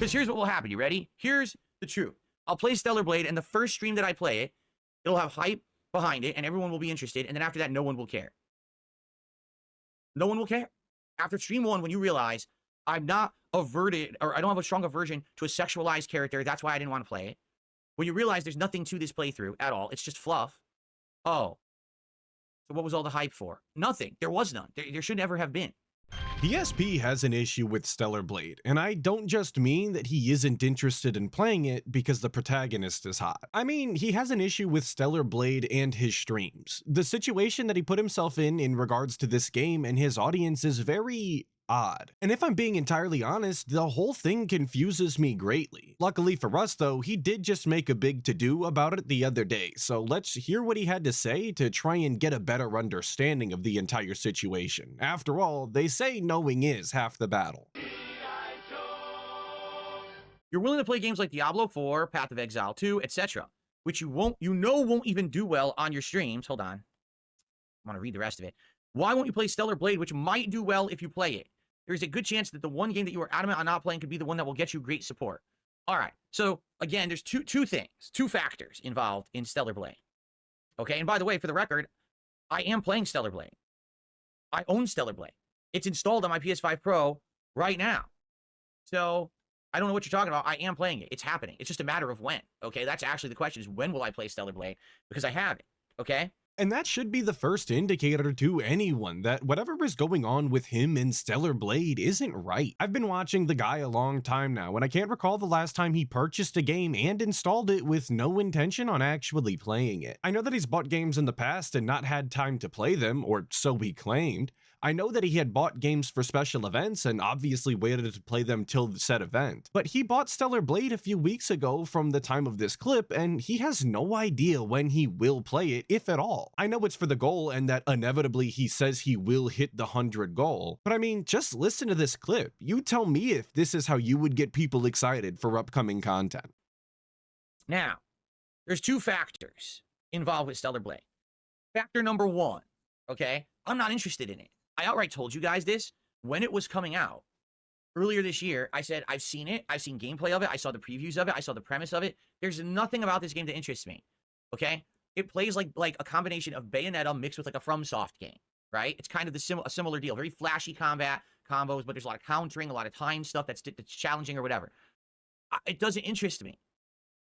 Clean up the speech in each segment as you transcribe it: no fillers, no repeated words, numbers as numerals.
Because here's what will happen. You ready? Here's the truth. I'll play Stellar Blade, and the first stream that I play it, it'll have hype behind it, and everyone will be interested. And then after that, no one will care. No one will care. After stream 1, when you realize I'm not averted, or I don't have a strong aversion to a sexualized character, that's why I didn't want to play it. When you realize there's nothing to this playthrough at all, it's just fluff. Oh. So what was all the hype for? Nothing. There was none. There should never have been. DSP has an issue with Stellar Blade, and I don't just mean that he isn't interested in playing it because the protagonist is hot. I mean, he has an issue with Stellar Blade and his streams. The situation that he put himself in regards to this game and his audience is very odd. And if I'm being entirely honest, the whole thing confuses me greatly. Luckily for us though, he did just make a big to-do about it the other day, so let's hear what he had to say to try and get a better understanding of the entire situation. After all, they say knowing is half the battle. You're willing to play games like Diablo 4, Path of Exile 2, etc., which won't even do well on your streams. Hold on. I want to read the rest of it. Why won't you play Stellar Blade, which might do well if you play it? There's a good chance that the one game that you are adamant on not playing could be the one that will get you great support. All right. So again, there's two factors involved in Stellar Blade. Okay. And by the way, for the record, I am playing Stellar Blade. I own Stellar Blade. It's installed on my PS5 Pro right now. So I don't know what you're talking about. I am playing it. It's happening. It's just a matter of when. Okay. That's actually the question, is when will I play Stellar Blade? Because I have it. Okay. And that should be the first indicator to anyone that whatever is going on with him in Stellar Blade isn't right. I've been watching the guy a long time now, and I can't recall the last time he purchased a game and installed it with no intention on actually playing it. I know that he's bought games in the past and not had time to play them, or so he claimed. I know that he had bought games for special events and obviously waited to play them till the said event, but he bought Stellar Blade a few weeks ago from the time of this clip, and he has no idea when he will play it, if at all. I know it's for the goal and that inevitably he says he will hit the 100 goal, but I mean, just listen to this clip. You tell me if this is how you would get people excited for upcoming content. Now, there's two factors involved with Stellar Blade. Factor number 1, okay? I'm not interested in it. I outright told you guys this when it was coming out earlier this year. I said, I've seen it. I've seen gameplay of it. I saw the previews of it. I saw the premise of it. There's nothing about this game that interests me. Okay. It plays like a combination of Bayonetta mixed with like a FromSoft game, right? It's kind of a similar deal. Very flashy combat combos, but there's a lot of countering, a lot of time stuff that's challenging or whatever. It doesn't interest me.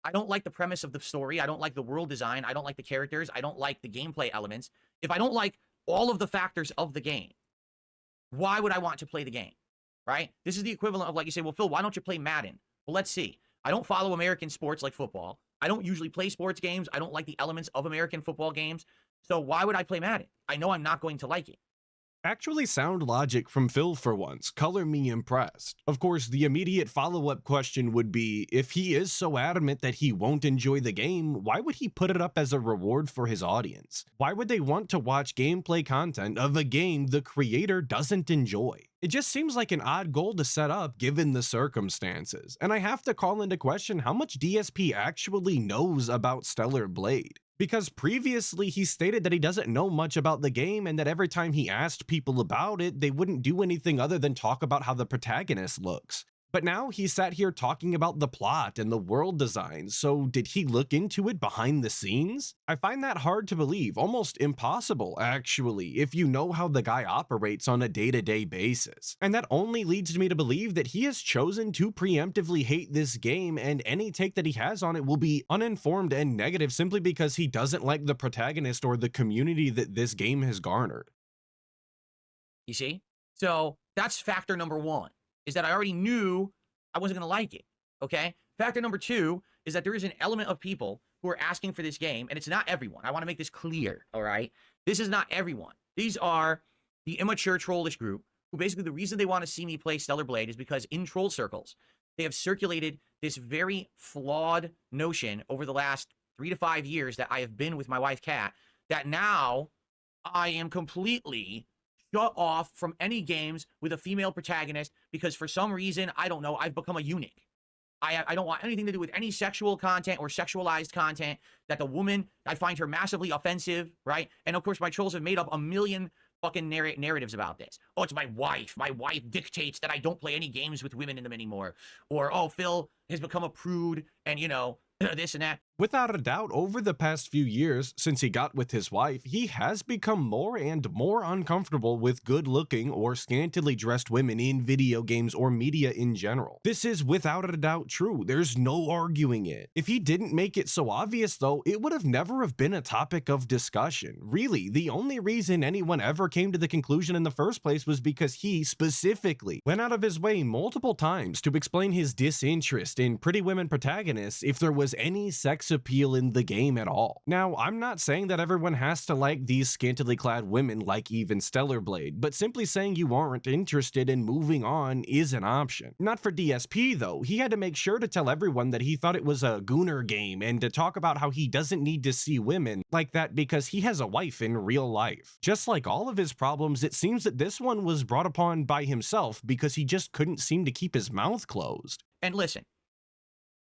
I don't like the premise of the story. I don't like the world design. I don't like the characters. I don't like the gameplay elements. If I don't like all of the factors of the game, why would I want to play the game, right? This is the equivalent of, like, you say, well, Phil, why don't you play Madden? Well, let's see. I don't follow American sports like football. I don't usually play sports games. I don't like the elements of American football games. So why would I play Madden? I know I'm not going to like it. Actually sound logic from Phil for once. Color me impressed. Of course, the immediate follow-up question would be, if he is so adamant that he won't enjoy the game, why would he put it up as a reward for his audience? Why would they want to watch gameplay content of a game the creator doesn't enjoy? It just seems like an odd goal to set up given the circumstances, and I have to call into question how much DSP actually knows about Stellar Blade. Because previously he stated that he doesn't know much about the game and that every time he asked people about it, they wouldn't do anything other than talk about how the protagonist looks. But now he sat here talking about the plot and the world design, so did he look into it behind the scenes? I find that hard to believe, almost impossible actually, if you know how the guy operates on a day-to-day basis. And that only leads me to believe that he has chosen to preemptively hate this game, and any take that he has on it will be uninformed and negative simply because he doesn't like the protagonist or the community that this game has garnered. You see? So that's factor number 1. Is that I already knew I wasn't going to like it, okay? Factor number 2 is that there is an element of people who are asking for this game, and it's not everyone. I want to make this clear, all right? This is not everyone. These are the immature trollish group who basically the reason they want to see me play Stellar Blade is because in troll circles, they have circulated this very flawed notion over the last 3 to 5 years that I have been with my wife, Kat, that now I am completely shut off from any games with a female protagonist because for some reason, I don't know, I've become a eunuch. I don't want anything to do with any sexual content or sexualized content. That the woman, I find her massively offensive, right? And of course, my trolls have made up a million fucking narratives about this. Oh, it's my wife. My wife dictates that I don't play any games with women in them anymore. Or, oh, Phil has become a prude and, you know, this and that. Without a doubt, over the past few years, since he got with his wife, he has become more and more uncomfortable with good-looking or scantily dressed women in video games or media in general. This is without a doubt true, there's no arguing it. If he didn't make it so obvious though, it would have never have been a topic of discussion. Really, the only reason anyone ever came to the conclusion in the first place was because he, specifically, went out of his way multiple times to explain his disinterest in pretty women protagonists if there was any sex appeal in the game at all. Now, I'm not saying that everyone has to like these scantily clad women like even Stellar Blade, but simply saying you aren't interested in moving on is an option. Not for DSP though, he had to make sure to tell everyone that he thought it was a gooner game and to talk about how he doesn't need to see women like that because he has a wife in real life. Just like all of his problems, it seems that this one was brought upon by himself because he just couldn't seem to keep his mouth closed. And listen,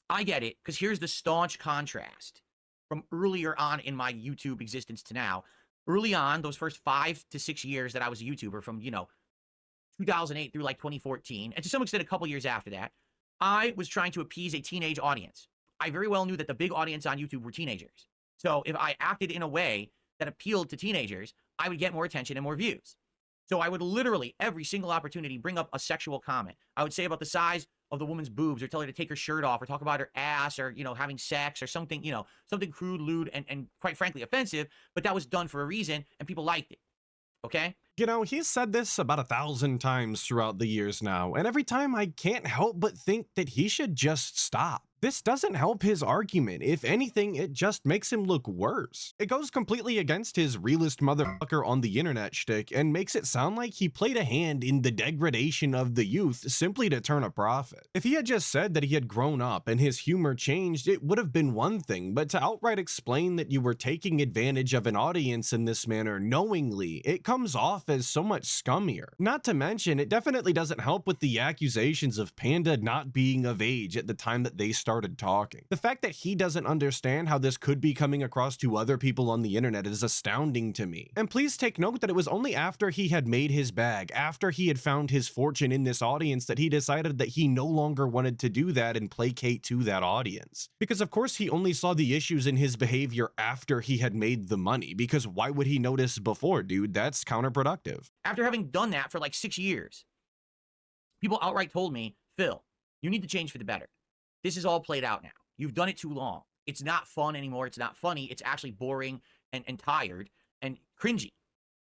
I get it, because here's the staunch contrast from earlier on in my YouTube existence to now. Early on, those first 5 to 6 years that I was a YouTuber, from, you know, 2008 through like 2014, and to some extent a couple years after that, I was trying to appease a teenage audience. I very well knew that the big audience on YouTube were teenagers. So if I acted in a way that appealed to teenagers, I would get more attention and more views. So I would literally, every single opportunity, bring up a sexual comment. I would say about the size of the woman's boobs, or tell her to take her shirt off, or talk about her ass, or, you know, having sex, or something, you know, something crude, lewd, and quite frankly offensive, but that was done for a reason, and people liked it. Okay? You know, he's said this about 1,000 times throughout the years now, and every time I can't help but think that he should just stop. This doesn't help his argument. If anything, it just makes him look worse. It goes completely against his realist motherfucker on the internet shtick and makes it sound like he played a hand in the degradation of the youth simply to turn a profit. If he had just said that he had grown up and his humor changed, it would have been one thing, but to outright explain that you were taking advantage of an audience in this manner knowingly, it comes off as so much scummier. Not to mention, it definitely doesn't help with the accusations of Panda not being of age at the time that they started talking. The fact that he doesn't understand how this could be coming across to other people on the internet is astounding to me. And please take note that it was only after he had made his bag, after he had found his fortune in this audience, that he decided that he no longer wanted to do that and placate to that audience. Because of course he only saw the issues in his behavior after he had made the money, because why would he notice before, dude? That's counterproductive. After having done that for like 6 years, people outright told me, Phil, you need to change for the better. This is all played out now. You've done it too long. It's not fun anymore. It's not funny. It's actually boring and tired and cringy.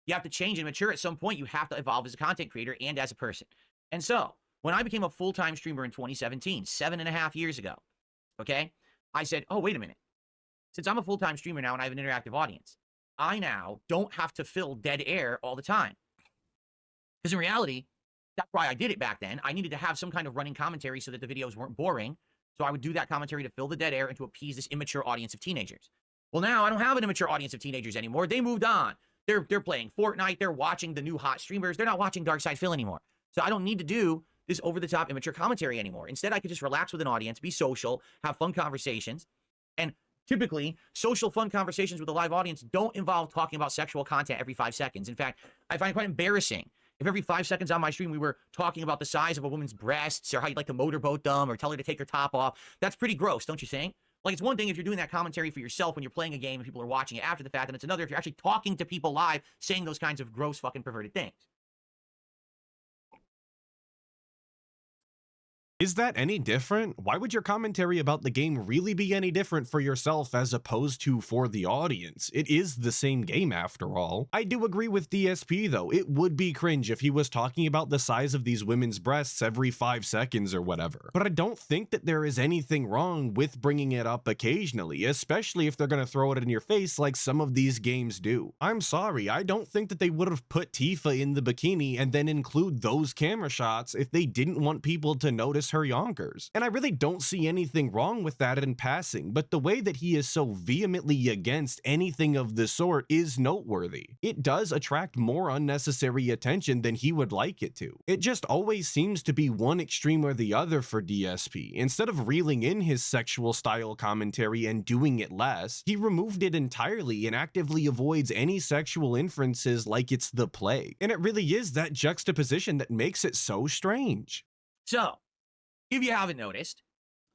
You have to change and mature. At some point, you have to evolve as a content creator and as a person. And so, when I became a full-time streamer in 2017, 7.5 years ago, okay, I said, oh, wait a minute. Since I'm a full-time streamer now and I have an interactive audience, I now don't have to fill dead air all the time. Because in reality, that's why I did it back then. I needed to have some kind of running commentary so that the videos weren't boring. So I would do that commentary to fill the dead air and to appease this immature audience of teenagers. Well, now I don't have an immature audience of teenagers anymore. They moved on. They're playing Fortnite. They're watching the new hot streamers. They're not watching Dark Side Phil anymore. So I don't need to do this over-the-top immature commentary anymore. Instead, I could just relax with an audience, be social, have fun conversations. And typically, social fun conversations with a live audience don't involve talking about sexual content every 5 seconds. In fact, I find it quite embarrassing if every 5 seconds on my stream we were talking about the size of a woman's breasts or how you'd like to motorboat them or tell her to take her top off. That's pretty gross, don't you think? Like, it's one thing if you're doing that commentary for yourself when you're playing a game and people are watching it after the fact, and it's another if you're actually talking to people live saying those kinds of gross fucking perverted things. Is that any different? Why would your commentary about the game really be any different for yourself as opposed to for the audience? It is the same game after all. I do agree with DSP though, it would be cringe if he was talking about the size of these women's breasts every 5 seconds or whatever. But I don't think that there is anything wrong with bringing it up occasionally, especially if they're gonna throw it in your face like some of these games do. I'm sorry, I don't think that they would have put Tifa in the bikini and then include those camera shots if they didn't want people to notice gives her yonkers. And I really don't see anything wrong with that in passing, but the way that he is so vehemently against anything of the sort is noteworthy. It does attract more unnecessary attention than he would like it to. It just always seems to be one extreme or the other for DSP. Instead of reeling in his sexual style commentary and doing it less, he removed it entirely and actively avoids any sexual inferences like it's the plague. And it really is that juxtaposition that makes it so strange. So, if you haven't noticed,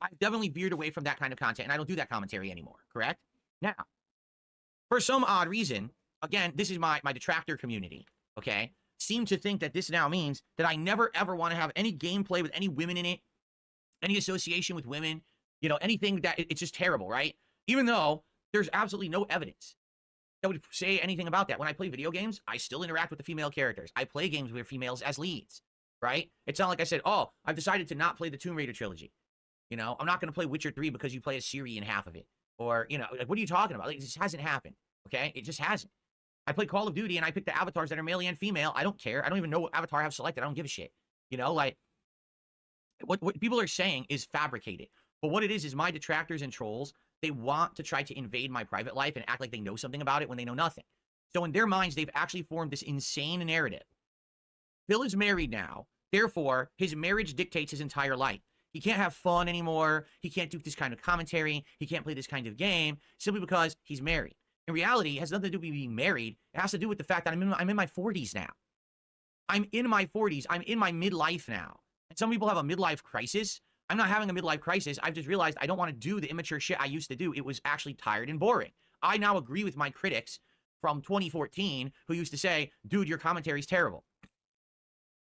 I've definitely veered away from that kind of content, and I don't do that commentary anymore, correct? Now, for some odd reason, again, this is my detractor community, okay, seem to think that this now means that I never ever want to have any gameplay with any women in it, any association with women, you know, anything that it's just terrible, right? Even though there's absolutely no evidence that would say anything about that. When I play video games, I still interact with the female characters. I play games with females as leads, right? It's not like I said, oh, I've decided to not play the Tomb Raider trilogy. You know, I'm not going to play Witcher 3 because you play as Ciri in half of it. Or, you know, like, what are you talking about? Like, it just hasn't happened, okay? It just hasn't. I play Call of Duty and I pick the avatars that are male and female. I don't care. I don't even know what avatar I have selected. I don't give a shit. You know, like, what people are saying is fabricated. But what it is my detractors and trolls, they want to try to invade my private life and act like they know something about it when they know nothing. So in their minds, they've actually formed this insane narrative. Phil is married now. Therefore, his marriage dictates his entire life. He can't have fun anymore. He can't do this kind of commentary. He can't play this kind of game simply because he's married. In reality, it has nothing to do with being married. It has to do with the fact that I'm in my 40s now. I'm in my 40s. I'm in my midlife now. And some people have a midlife crisis. I'm not having a midlife crisis. I've just realized I don't want to do the immature shit I used to do. It was actually tired and boring. I now agree with my critics from 2014 who used to say, dude, your commentary's terrible.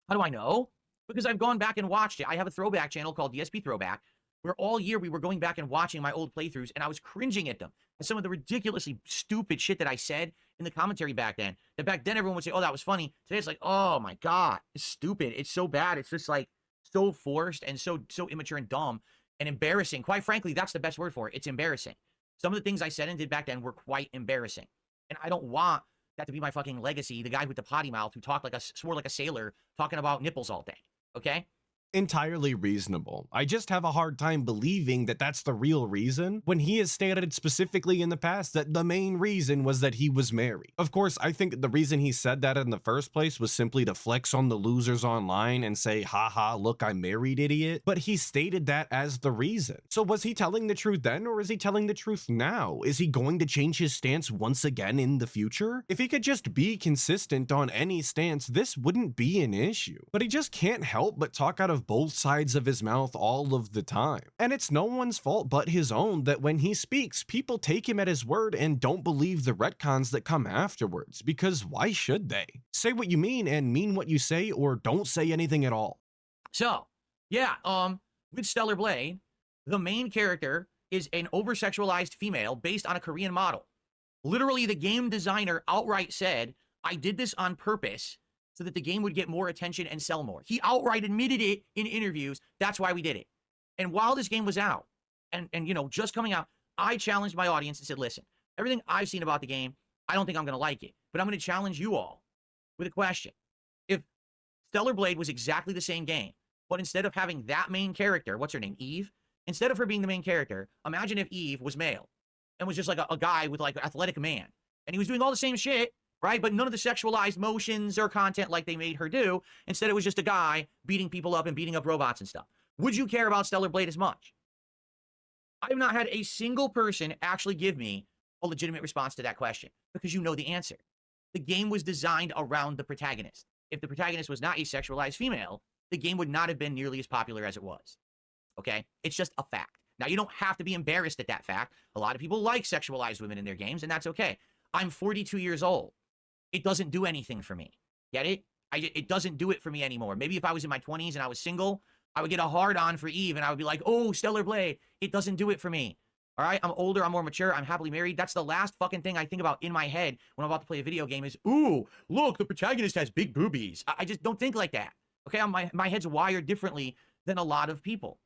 How do I know? Because I've gone back and watched it. I have a throwback channel called DSP Throwback, where all year we were going back and watching my old playthroughs, and I was cringing at them. And some of the ridiculously stupid shit that I said in the commentary back then, that back then everyone would say, oh, that was funny. Today it's like, oh my God, it's stupid. It's so bad. It's just like so forced and so immature and dumb and embarrassing. Quite frankly, that's the best word for it. It's embarrassing. Some of the things I said and did back then were quite embarrassing. And I don't want that to be my fucking legacy, the guy with the potty mouth who swore like a sailor talking about nipples all day. Okay? Entirely reasonable. I just have a hard time believing that that's the real reason when he has stated specifically in the past that the main reason was that he was married. Of course, I think the reason he said that in the first place was simply to flex on the losers online and say, haha, look, I'm married, idiot. But he stated that as the reason. So was he telling the truth then, or is he telling the truth now? Is he going to change his stance once again in the future? If he could just be consistent on any stance, this wouldn't be an issue. But he just can't help but talk out of both sides of his mouth all of the time. And it's no one's fault but his own that when he speaks, people take him at his word and don't believe the retcons that come afterwards, because why should they? Say what you mean and mean what you say, or don't say anything at all. So, yeah, with Stellar Blade, the main character is an over-sexualized female based on a Korean model. Literally, the game designer outright said, I did this on purpose so that the game would get more attention and sell more. He outright admitted it in interviews. That's why we did it. And while this game was out, and you know, just coming out, I challenged my audience and said, listen, everything I've seen about the game, I don't think I'm going to like it. But I'm going to challenge you all with a question. If Stellar Blade was exactly the same game, but instead of having that main character, what's her name, Eve? Instead of her being the main character, imagine if Eve was male and was just like a guy with like an athletic man. And he was doing all the same shit, right? But none of the sexualized motions or content like they made her do. Instead, it was just a guy beating people up and beating up robots and stuff. Would you care about Stellar Blade as much? I have not had a single person actually give me a legitimate response to that question, because you know the answer. The game was designed around the protagonist. If the protagonist was not a sexualized female, the game would not have been nearly as popular as it was. Okay? It's just a fact. Now, you don't have to be embarrassed at that fact. A lot of people like sexualized women in their games, and that's okay. I'm 42 years old. It doesn't do anything for me. Get it? It doesn't do it for me anymore. Maybe if I was in my 20s and I was single, I would get a hard-on for Eve, and I would be like, oh, Stellar Blade. It doesn't do it for me. All right? I'm older. I'm more mature. I'm happily married. That's the last fucking thing I think about in my head when I'm about to play a video game is, ooh, look, the protagonist has big boobies. I just don't think like that. Okay? My head's wired differently than a lot of people.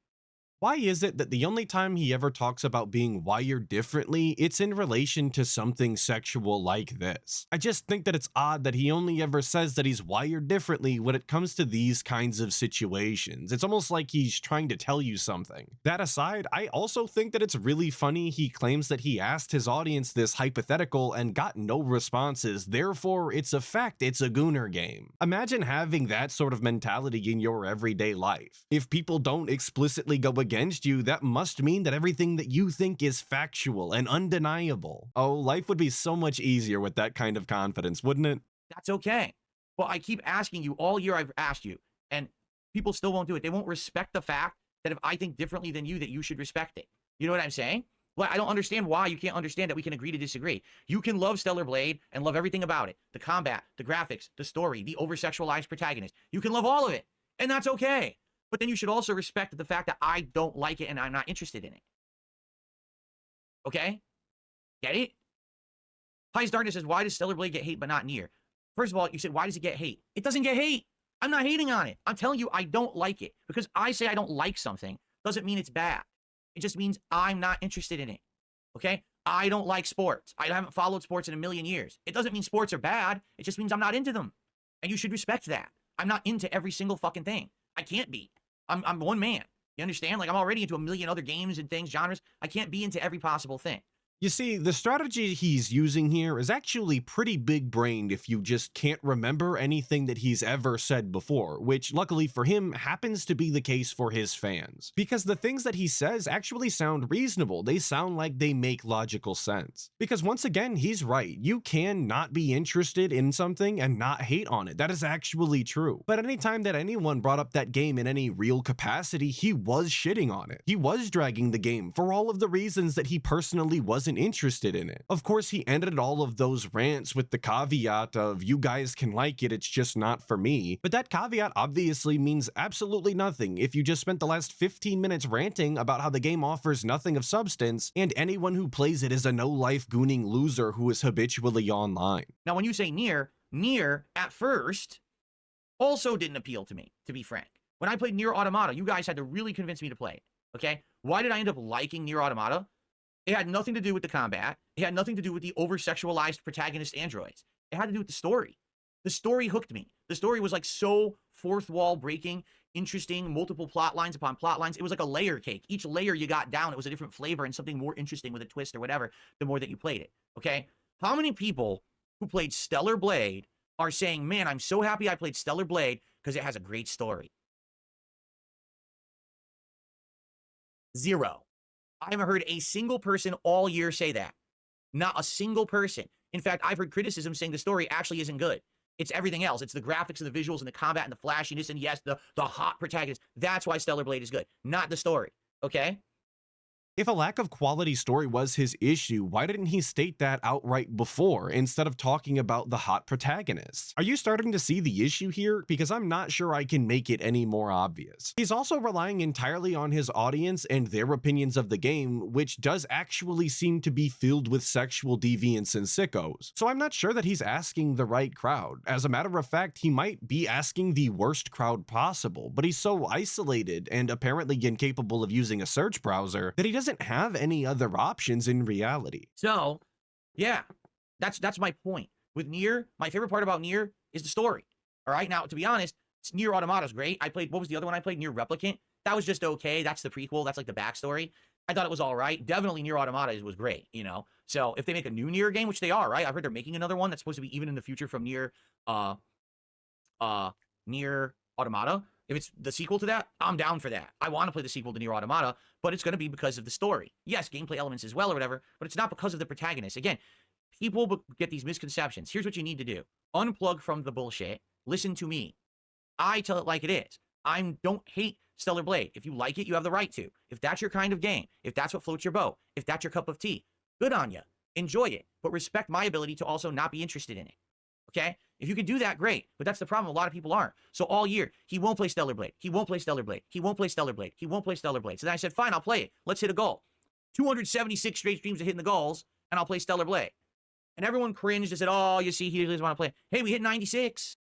Why is it that the only time he ever talks about being wired differently, it's in relation to something sexual like this? I just think that it's odd that he only ever says that he's wired differently when it comes to these kinds of situations. It's almost like he's trying to tell you something. That aside, I also think that it's really funny he claims that he asked his audience this hypothetical and got no responses, therefore it's a fact it's a gooner game. Imagine having that sort of mentality in your everyday life. If people don't explicitly go against you, that must mean that everything that you think is factual and undeniable. Oh, life would be so much easier with that kind of confidence, wouldn't it? That's okay. Well, I keep asking you all year, I've asked you, and people still won't do it. They won't respect the fact that if I think differently than you, that you should respect it. You know what I'm saying? Well, I don't understand why you can't understand that we can agree to disagree. You can love Stellar Blade and love everything about it. The combat, the graphics, the story, the over-sexualized protagonist. You can love all of it, and that's okay. But then you should also respect the fact that I don't like it and I'm not interested in it. Okay? Get it? Highest Darkness says, why does Stellar Blade get hate but not Nier? First of all, you said, why does it get hate? It doesn't get hate. I'm not hating on it. I'm telling you, I don't like it. Because I say I don't like something doesn't mean it's bad. It just means I'm not interested in it. Okay? I don't like sports. I haven't followed sports in a million years. It doesn't mean sports are bad. It just means I'm not into them. And you should respect that. I'm not into every single fucking thing. I can't be. I'm one man. You understand? Like, I'm already into a million other games and things, genres. I can't be into every possible thing. You see, the strategy he's using here is actually pretty big-brained if you just can't remember anything that he's ever said before, which luckily for him happens to be the case for his fans. Because the things that he says actually sound reasonable, they sound like they make logical sense. Because once again, he's right, you can not be interested in something and not hate on it, that is actually true. But anytime that anyone brought up that game in any real capacity, he was shitting on it. He was dragging the game for all of the reasons that he personally wasn't interested in it. Of course, he ended all of those rants with the caveat of, you guys can like it, it's just not for me. But that caveat obviously means absolutely nothing if you just spent the last 15 minutes ranting about how the game offers nothing of substance, and anyone who plays it is a no-life gooning loser who is habitually online. Now, when you say Nier, at first also didn't appeal to me, to be frank. When I played Nier Automata, you guys had to really convince me to play it, okay? Why did I end up liking Nier Automata? It had nothing to do with the combat. It had nothing to do with the over-sexualized protagonist androids. It had to do with the story. The story hooked me. The story was like so fourth wall breaking, interesting, multiple plot lines upon plot lines. It was like a layer cake. Each layer you got down, it was a different flavor and something more interesting with a twist or whatever, the more that you played it, okay? How many people who played Stellar Blade are saying, man, I'm so happy I played Stellar Blade because it has a great story? Zero. I haven't heard a single person all year say that. Not a single person. In fact, I've heard criticism saying the story actually isn't good. It's everything else. It's the graphics and the visuals and the combat and the flashiness and yes, the hot protagonist. That's why Stellar Blade is good, not the story, okay? If a lack of quality story was his issue, why didn't he state that outright before, instead of talking about the hot protagonist? Are you starting to see the issue here? Because I'm not sure I can make it any more obvious. He's also relying entirely on his audience and their opinions of the game, which does actually seem to be filled with sexual deviants and sickos. So I'm not sure that he's asking the right crowd. As a matter of fact, he might be asking the worst crowd possible, but he's so isolated and apparently incapable of using a search browser that he doesn't have any other options in reality. So, yeah, that's my point. With Nier, my favorite part about Nier is the story. All right, now, to be honest, Nier Automata's great. I played, what was the other one I played? Nier Replicant. That was just okay. That's the prequel. That's like the backstory. I thought it was all right. Definitely Nier Automata was great, you know? So if they make a new Nier game, which they are, right? I've heard they're making another one that's supposed to be even in the future from Nier Automata. If it's the sequel to that, I'm down for that. I want to play the sequel to Nier Automata, but it's going to be because of the story. Yes, gameplay elements as well or whatever, but it's not because of the protagonist. Again, people get these misconceptions. Here's what you need to do. Unplug from the bullshit. Listen to me. I tell it like it is. I don't hate Stellar Blade. If you like it, you have the right to. If that's your kind of game, if that's what floats your boat, if that's your cup of tea, good on you. Enjoy it, but respect my ability to also not be interested in it. Okay? If you can do that, great. But that's the problem. A lot of people aren't. So all year, he won't play Stellar Blade. He won't play Stellar Blade. He won't play Stellar Blade. He won't play Stellar Blade. So then I said, fine, I'll play it. Let's hit a goal. 276 straight streams of hitting the goals, and I'll play Stellar Blade. And everyone cringed and said, oh, you see, he doesn't want to play. Hey, we hit 96.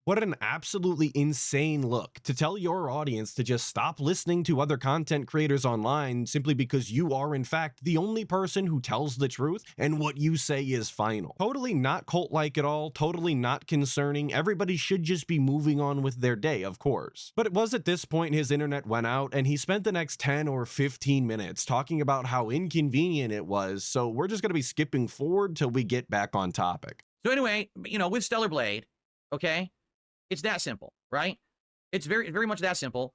What an absolutely insane look to tell your audience to just stop listening to other content creators online simply because you are, in fact, the only person who tells the truth and what you say is final. Totally not cult-like at all, totally not concerning. Everybody should just be moving on with their day, of course. But it was at this point his internet went out and he spent the next 10 or 15 minutes talking about how inconvenient it was, so we're just going to be skipping forward till we get back on topic. So anyway, with Stellar Blade, okay, it's that simple, right? It's very, very much that simple.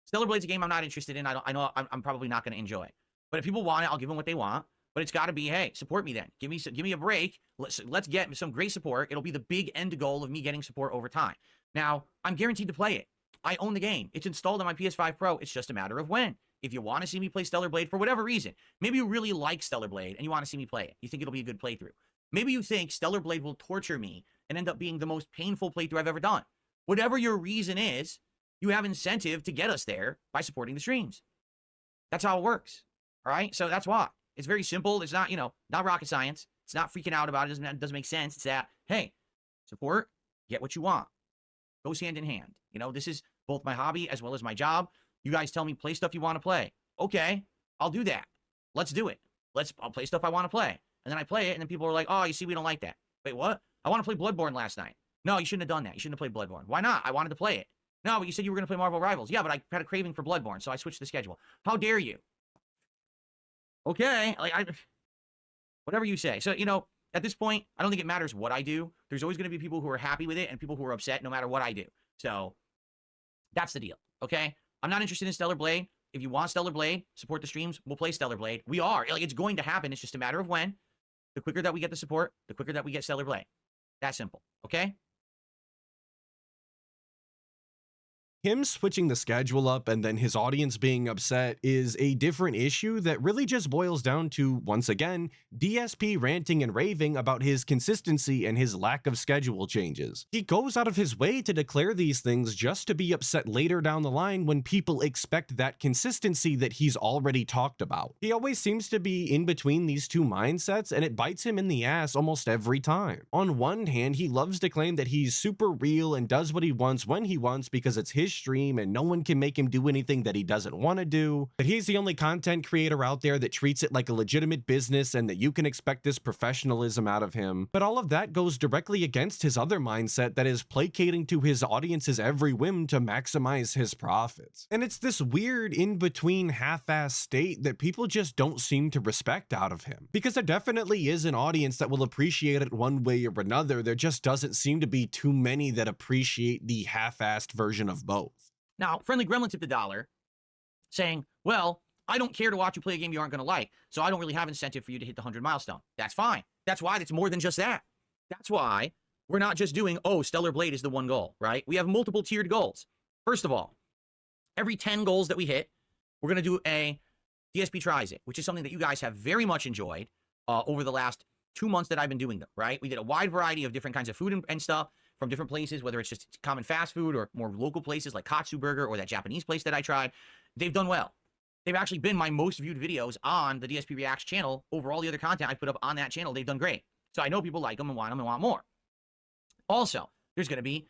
Stellar Blade's a game I'm not interested in. I know I'm probably not going to enjoy. But if people want it, I'll give them what they want. But it's got to be, hey, support me then. Give me a break. Let's get some great support. It'll be the big end goal of me getting support over time. Now, I'm guaranteed to play it. I own the game. It's installed on my PS5 Pro. It's just a matter of when. If you want to see me play Stellar Blade for whatever reason, maybe you really like Stellar Blade and you want to see me play it. You think it'll be a good playthrough. Maybe you think Stellar Blade will torture me and end up being the most painful playthrough I've ever done. Whatever your reason is, you have incentive to get us there by supporting the streams. That's how it works. All right? So that's why. It's very simple. It's not, not rocket science. It's not freaking out about it. It doesn't make sense. It's that, hey, support, get what you want. Goes hand in hand. This is both my hobby as well as my job. You guys tell me play stuff you want to play. Okay, I'll do that. Let's do it. I'll play stuff I want to play. And then I play it, and then people are like, oh, you see, we don't like that. Wait, what? I want to play Bloodborne last night. No, you shouldn't have done that. You shouldn't have played Bloodborne. Why not? I wanted to play it. No, but you said you were going to play Marvel Rivals. Yeah, but I had a craving for Bloodborne, so I switched the schedule. How dare you? Okay, whatever you say. So, at this point, I don't think it matters what I do. There's always going to be people who are happy with it and people who are upset no matter what I do. So, that's the deal, okay? I'm not interested in Stellar Blade. If you want Stellar Blade, support the streams. We'll play Stellar Blade. We are. It's going to happen. It's just a matter of when. The quicker that we get the support, the quicker that we get Stellar Blade. That simple, okay? Him switching the schedule up and then his audience being upset is a different issue that really just boils down to, once again, DSP ranting and raving about his consistency and his lack of schedule changes. He goes out of his way to declare these things just to be upset later down the line when people expect that consistency that he's already talked about. He always seems to be in between these two mindsets, and it bites him in the ass almost every time. On one hand, he loves to claim that he's super real and does what he wants when he wants because it's his stream and no one can make him do anything that he doesn't want to do, that he's the only content creator out there that treats it like a legitimate business and that you can expect this professionalism out of him. But all of that goes directly against his other mindset that is placating to his audience's every whim to maximize his profits. And it's this weird in-between half-ass state that people just don't seem to respect out of him. Because there definitely is an audience that will appreciate it one way or another, there just doesn't seem to be too many that appreciate the half-assed version of both. Now, Friendly Gremlin tipped $1 saying, well, I don't care to watch you play a game you aren't going to like, so I don't really have incentive for you to hit the 100 milestone. That's fine. That's why it's more than just that. That's why we're not just doing, oh, Stellar Blade is the one goal, right? We have multiple tiered goals. First of all, every 10 goals that we hit, we're going to do a DSP Tries It, which is something that you guys have very much enjoyed over the last 2 months that I've been doing them, right? We did a wide variety of different kinds of food and stuff from different places, whether it's just common fast food or more local places like Katsu Burger or that Japanese place that I tried. They've done well. They've actually been my most viewed videos on the DSP Reacts channel over all the other content I put up on that channel. They've done great. So I know people like them and want more. Also, there's going to be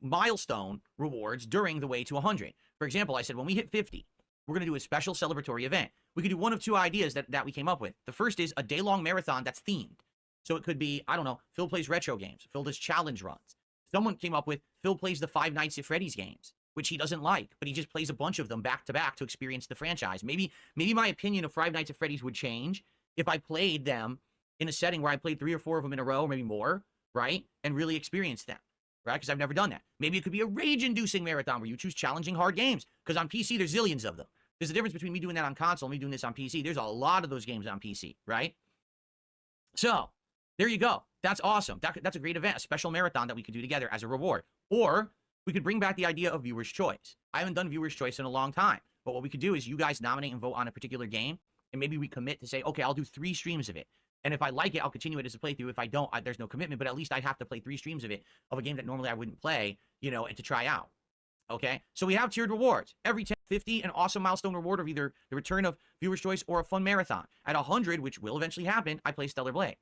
milestone rewards during the way to 100. For example, I said when we hit 50, we're going to do a special celebratory event. We could do one of two ideas that we came up with. The first is a day-long marathon that's themed. So it could be, I don't know, Phil plays retro games. Phil does challenge runs. Someone came up with Phil plays the Five Nights at Freddy's games, which he doesn't like, but he just plays a bunch of them back to back to experience the franchise. Maybe my opinion of Five Nights at Freddy's would change if I played them in a setting where I played 3 or 4 of them in a row, or maybe more, right? And really experienced them, right? Because I've never done that. Maybe it could be a rage-inducing marathon where you choose challenging hard games, because on PC, there's zillions of them. There's a difference between me doing that on console and me doing this on PC. There's a lot of those games on PC, right? So, there you go. That's awesome. That's a great event, a special marathon that we could do together as a reward. Or we could bring back the idea of viewer's choice. I haven't done viewer's choice in a long time. But what we could do is you guys nominate and vote on a particular game, and maybe we commit to say, okay, I'll do 3 streams of it. And if I like it, I'll continue it as a playthrough. If I don't, there's no commitment, but at least I'd have to play 3 streams of it, of a game that normally I wouldn't play, and to try out. Okay? So we have tiered rewards. Every 10, 50, an awesome milestone reward of either the return of viewer's choice or a fun marathon. At 100, which will eventually happen, I play Stellar Blade.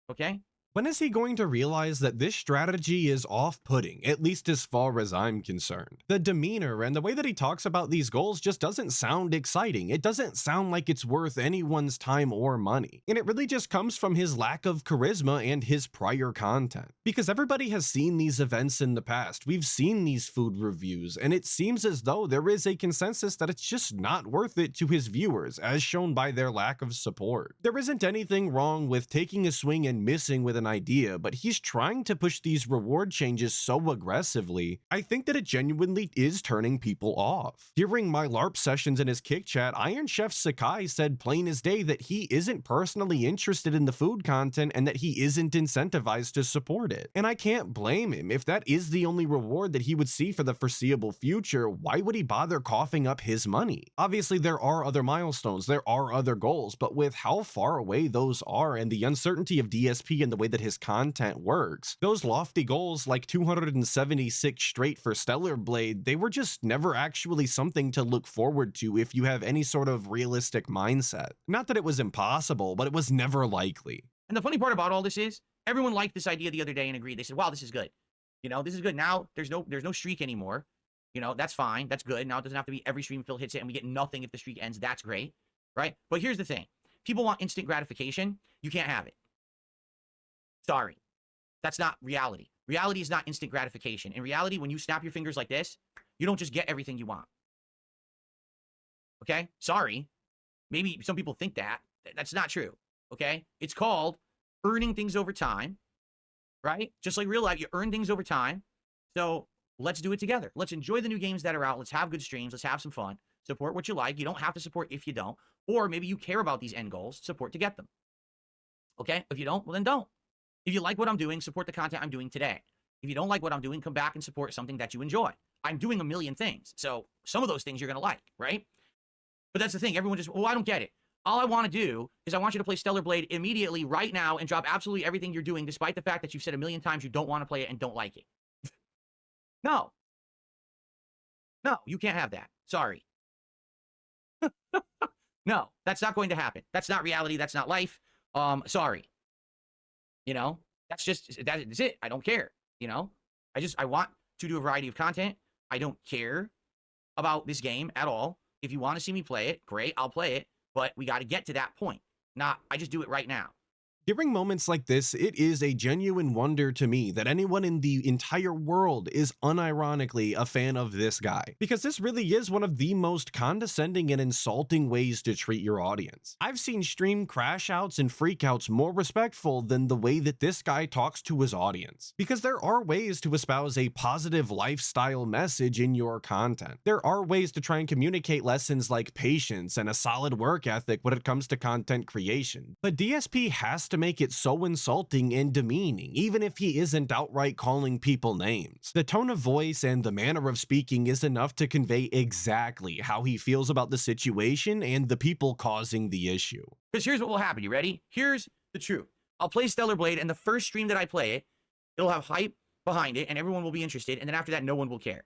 Okay? When is he going to realize that this strategy is off-putting, at least as far as I'm concerned? The demeanor and the way that he talks about these goals just doesn't sound exciting. It doesn't sound like it's worth anyone's time or money. And it really just comes from his lack of charisma and his prior content. Because everybody has seen these events in the past. We've seen these food reviews, and it seems as though there is a consensus that it's just not worth it to his viewers, as shown by their lack of support. There isn't anything wrong with taking a swing and missing with an idea, but he's trying to push these reward changes so aggressively, I think that it genuinely is turning people off. During my LARP sessions in his kick chat, Iron Chef Sakai said plain as day that he isn't personally interested in the food content and that he isn't incentivized to support it. And I can't blame him. If that is the only reward that he would see for the foreseeable future, why would he bother coughing up his money? Obviously, there are other milestones, there are other goals, but with how far away those are and the uncertainty of DSP and the way that his content works, those lofty goals like 276 straight for Stellar Blade, they were just never actually something to look forward to if you have any sort of realistic mindset. Not that it was impossible, but it was never likely. And the funny part about all this is, everyone liked this idea the other day and agreed. They said, wow, this is good. You know, this is good. Now there's no streak anymore. You know, that's fine. That's good. Now it doesn't have to be every stream Phil hits it and we get nothing if the streak ends. That's great. Right? But here's the thing. People want instant gratification. You can't have it. Sorry. That's not reality. Reality is not instant gratification. In reality, when you snap your fingers like this, you don't just get everything you want. Okay? Sorry. Maybe some people think that. That's not true. Okay? It's called earning things over time. Right? Just like real life, you earn things over time. So let's do it together. Let's enjoy the new games that are out. Let's have good streams. Let's have some fun. Support what you like. You don't have to support if you don't. Or maybe you care about these end goals. Support to get them. Okay? If you don't, well then don't. If you like what I'm doing, support the content I'm doing today. If you don't like what I'm doing, come back and support something that you enjoy. I'm doing a million things. So some of those things you're going to like, right? But that's the thing. Everyone just, well, I don't get it. All I want to do is I want you to play Stellar Blade immediately right now and drop absolutely everything you're doing, despite the fact that you've said a million times you don't want to play it and don't like it. No. No, you can't have that. Sorry. No, that's not going to happen. That's not reality. That's not life. Sorry. You know, that's it. I don't care. You know, I want to do a variety of content. I don't care about this game at all. If you want to see me play it, great, I'll play it. But we got to get to that point. Not, I just do it right now. During moments like this, it is a genuine wonder to me that anyone in the entire world is unironically a fan of this guy, because this really is one of the most condescending and insulting ways to treat your audience. I've seen stream crash outs and freakouts more respectful than the way that this guy talks to his audience, because there are ways to espouse a positive lifestyle message in your content. There are ways to try and communicate lessons like patience and a solid work ethic when it comes to content creation, but DSP has to make it so insulting and demeaning, even if he isn't outright calling people names. The tone of voice and the manner of speaking is enough to convey exactly how he feels about the situation and the people causing the issue. Because here's what will happen. You ready? Here's the truth. I'll play Stellar Blade, and the first stream that I play it, it'll have hype behind it, and everyone will be interested, and then after that, no one will care.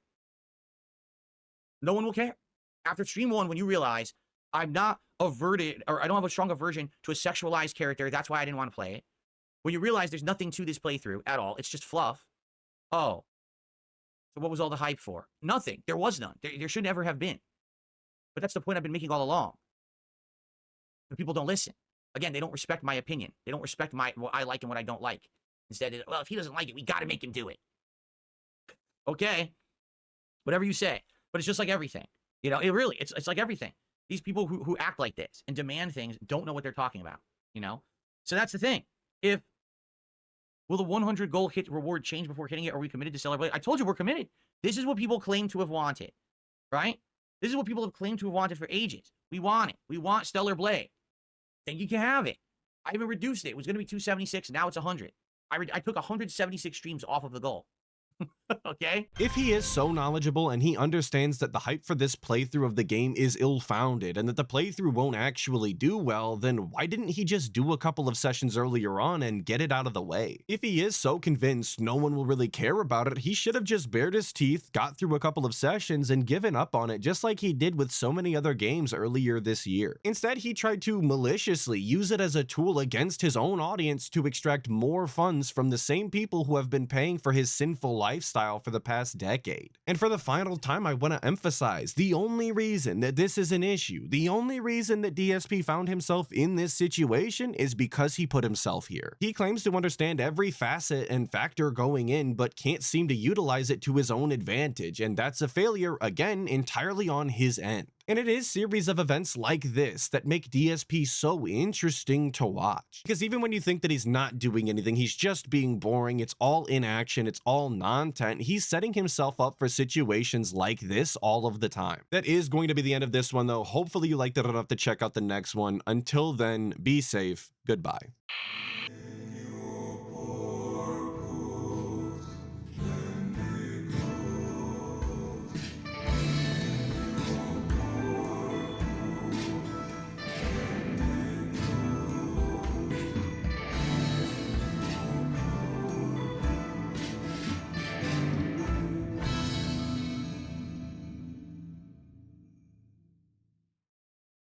No one will care. After stream one, when you realize I'm not averted, or I don't have a strong aversion to a sexualized character, that's why I didn't want to play it. When you realize there's nothing to this playthrough at all, it's just fluff. Oh. So what was all the hype for? Nothing. There was none. There should never have been. But that's the point I've been making all along. But people don't listen. Again, they don't respect my opinion. They don't respect what I like and what I don't like. Instead, well, if he doesn't like it, we got to make him do it. Okay. Whatever you say. But it's just like everything. You know, it's like everything. These people who act like this and demand things don't know what they're talking about, you know? So that's the thing. Will the 100 goal hit reward change before hitting it? Are we committed to celebrate? I told you we're committed. This is what people claim to have wanted, right? This is what people have claimed to have wanted for ages. We want it. We want Stellar Blade. Then you can have it. I even reduced it. It was going to be 276. Now it's 100. I took 176 streams off of the goal. Okay? If he is so knowledgeable and he understands that the hype for this playthrough of the game is ill-founded and that the playthrough won't actually do well, then why didn't he just do a couple of sessions earlier on and get it out of the way? If he is so convinced no one will really care about it, he should have just bared his teeth, got through a couple of sessions, and given up on it just like he did with so many other games earlier this year. Instead, he tried to maliciously use it as a tool against his own audience to extract more funds from the same people who have been paying for his sinful lifestyle for the past decade. And for the final time, I want to emphasize, the only reason that this is an issue, the only reason that DSP found himself in this situation is because he put himself here. He claims to understand every facet and factor going in, but can't seem to utilize it to his own advantage, and that's a failure, again, entirely on his end. And it is series of events like this that make DSP so interesting to watch. Because even when you think that he's not doing anything, he's just being boring, it's all inaction, it's all non-tent, he's setting himself up for situations like this all of the time. That is going to be the end of this one though. Hopefully you liked it enough to check out the next one. Until then, be safe. Goodbye.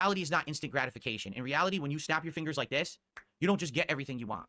Reality is not instant gratification. In reality, when you snap your fingers like this, you don't just get everything you want.